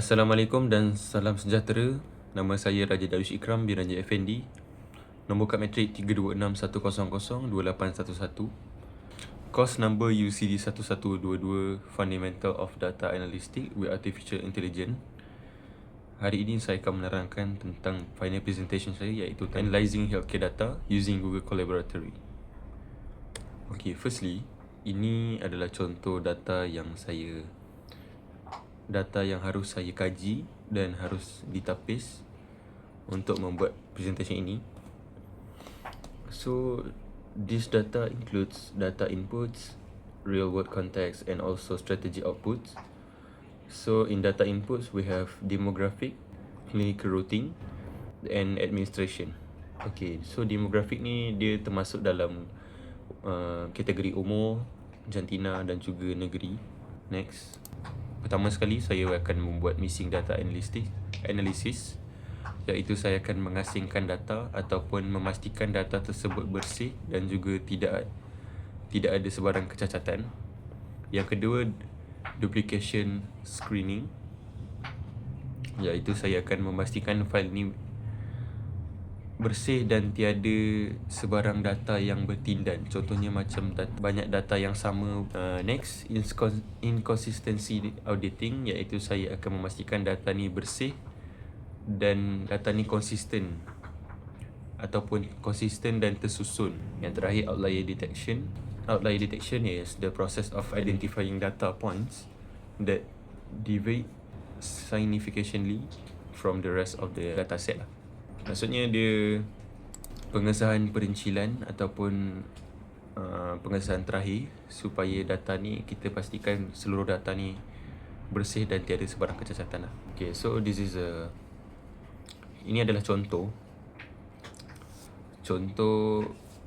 Assalamualaikum dan salam sejahtera. Nama saya Raja Darwish Ikram bin Raja Effendi. Nombor kad matrik 32610028811. Course number UCD 1122 Fundamental of Data Analytics with Artificial Intelligence. Hari ini saya akan menerangkan tentang final presentation saya, iaitu Analyzing Healthcare Data using Google Collaboratory. Okay, firstly, ini adalah contoh data yang harus saya kaji dan harus ditapis untuk membuat presentation ini. So, this data includes data inputs, real world context and also strategy outputs. So, in data inputs, we have demographic, clinical routing and administration. Okay, so demographic ni dia termasuk dalam kategori umur, jantina dan juga negeri. Next. Pertama sekali, saya akan membuat missing data analysis, iaitu saya akan mengasingkan data ataupun memastikan data tersebut bersih dan juga tidak ada sebarang kecacatan. Yang kedua, duplication screening, iaitu saya akan memastikan fail ni bersih dan tiada sebarang data yang bertindan. Contohnya macam banyak data yang sama. Next, inconsistency auditing, iaitu saya akan memastikan data ni bersih dan data ni konsisten ataupun konsisten dan tersusun. Yang terakhir, outlier detection. Outlier detection is the process of identifying data points that deviate significantly from the rest of the dataset lah. Maksudnya dia pengesahan perincilan ataupun pengesahan terakhir supaya data ni kita pastikan seluruh data ni bersih dan tiada sebarang kecacatan lah. Okay, so ini adalah contoh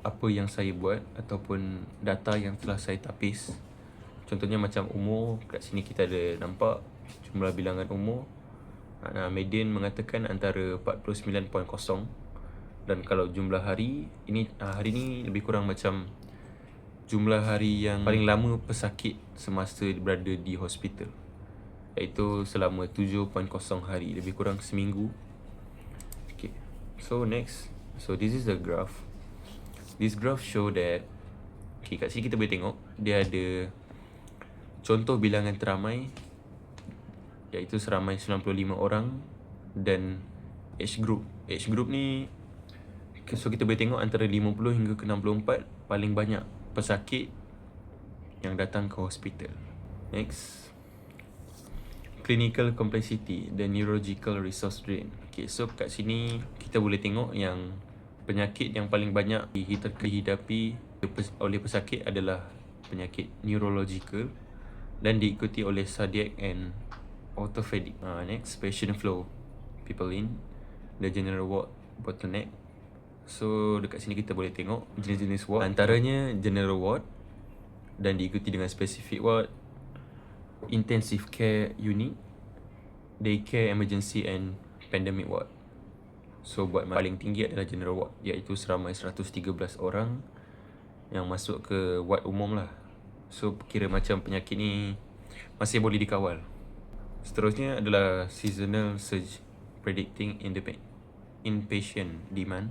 apa yang saya buat ataupun data yang telah saya tapis. Contohnya macam umur, kat sini kita ada nampak jumlah bilangan umur. Median mengatakan antara 49.0, dan kalau jumlah hari ni lebih kurang macam jumlah hari yang paling lama pesakit semasa berada di hospital, iaitu selama 7.0 hari, lebih kurang seminggu. Okay, so next, so this is the graph. This graph show that, okay, kat sini kita boleh tengok dia ada contoh bilangan teramai, iaitu seramai 95 orang, dan age group. Age group ni, so kita boleh tengok antara 50 hingga ke 64 paling banyak pesakit yang datang ke hospital. Next, clinical complexity, the neurological resource drain. Okay, so kat sini kita boleh tengok yang penyakit yang paling banyak dihidapi oleh pesakit adalah penyakit neurological dan diikuti oleh cardiac and orthopedic. Next, patient flow, people in the general ward bottleneck. So dekat sini kita boleh tengok jenis-jenis ward, antaranya general ward dan diikuti dengan specific ward, intensive care unit, daycare, emergency and pandemic ward. So buat paling tinggi adalah general ward, iaitu seramai 113 orang yang masuk ke ward umum lah. So kira macam penyakit ni masih boleh dikawal. Seterusnya adalah seasonal surge predicting inpatient demand.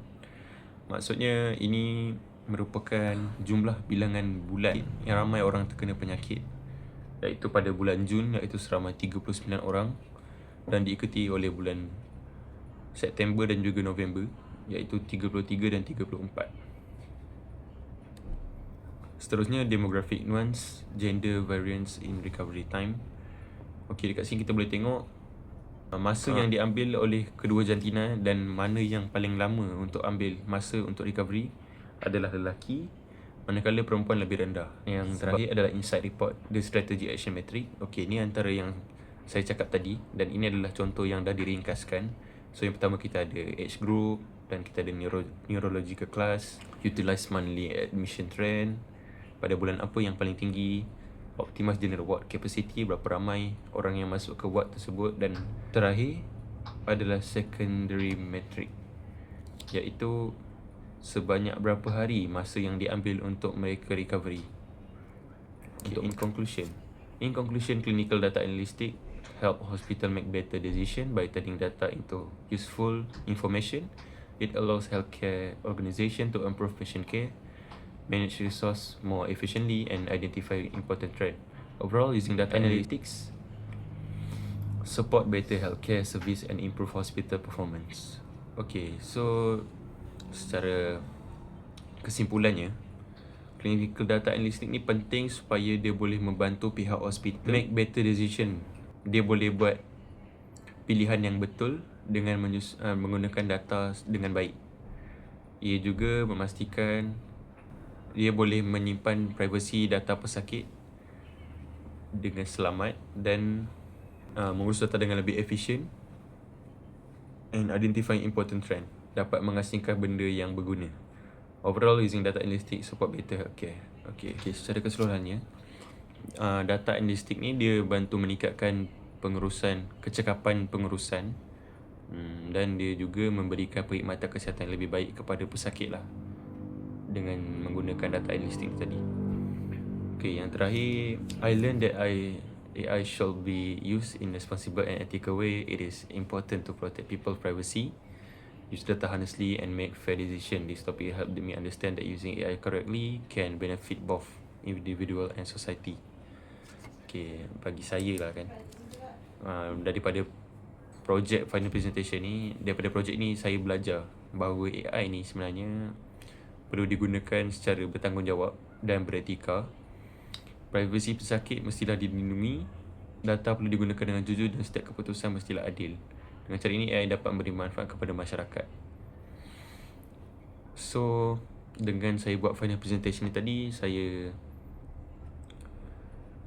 Maksudnya ini merupakan jumlah bilangan bulan yang ramai orang terkena penyakit, iaitu pada bulan Jun, iaitu seramai 39 orang, dan diikuti oleh bulan September dan juga November, iaitu 33 dan 34. Seterusnya, demographic nuance, gender variance in recovery time. Okay, dekat sini kita boleh tengok masa yang diambil oleh kedua jantina dan mana yang paling lama untuk ambil masa untuk recovery adalah lelaki, manakala perempuan lebih rendah. Yang terakhir adalah insight report, the strategy action metric. Okay, ni antara yang saya cakap tadi, dan ini adalah contoh yang dah diringkaskan. So yang pertama kita ada age group, dan kita ada neurological class, utilize monthly admission trend, pada bulan apa yang paling tinggi, optimize general ward capacity, berapa ramai orang yang masuk ke ward tersebut, dan terakhir adalah secondary metric, iaitu sebanyak berapa hari masa yang diambil untuk mereka recovery. Okay, in conclusion, clinical data analytics help hospital make better decision by turning data into useful information. It allows healthcare organization to improve patient care, manage resource more efficiently, and identify important threat. Overall, using data analytics support better healthcare service and improve hospital performance. Okay, so secara kesimpulannya, clinical data analytics ni penting supaya dia boleh membantu pihak hospital make better decision. Dia boleh buat pilihan yang betul dengan menggunakan data dengan baik. Ia juga memastikan dia boleh menyimpan privasi data pesakit dengan selamat dan mengurus data dengan lebih efisien, and identifying important trend, dapat mengasingkan benda yang berguna. Overall, using data analytics support better healthcare. Okay, secara keseluruhannya, data analytics ni dia bantu meningkatkan kecekapan pengurusan, dan dia juga memberikan perkhidmatan kesihatan yang lebih baik kepada pesakit lah dengan menggunakan data analytics tadi. Okay, yang terakhir, I learned that AI should be used in a responsible and ethical way. It is important to protect people's privacy, use data honestly, and make fair decisions. This topic helped me understand that using AI correctly can benefit both individual and society. Okay, bagi saya lah kan, daripada projek final presentation ni, daripada projek ni saya belajar bahawa AI ni sebenarnya perlu digunakan secara bertanggungjawab dan beretika. Privasi pesakit mestilah dilindungi, data perlu digunakan dengan jujur, dan setiap keputusan mestilah adil. Dengan cara ini, AI dapat memberi manfaat kepada masyarakat. So, dengan saya buat final presentation ni tadi,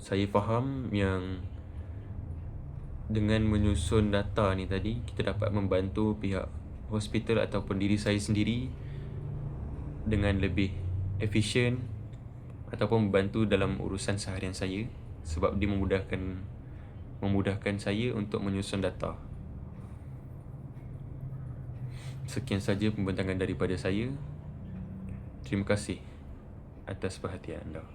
saya faham yang dengan menyusun data ni tadi, kita dapat membantu pihak hospital ataupun diri saya sendiri dengan lebih efisien, ataupun membantu dalam urusan seharian saya, sebab dia memudahkan saya untuk menyusun data. Sekian saja pembentangan daripada saya. Terima kasih atas perhatian anda.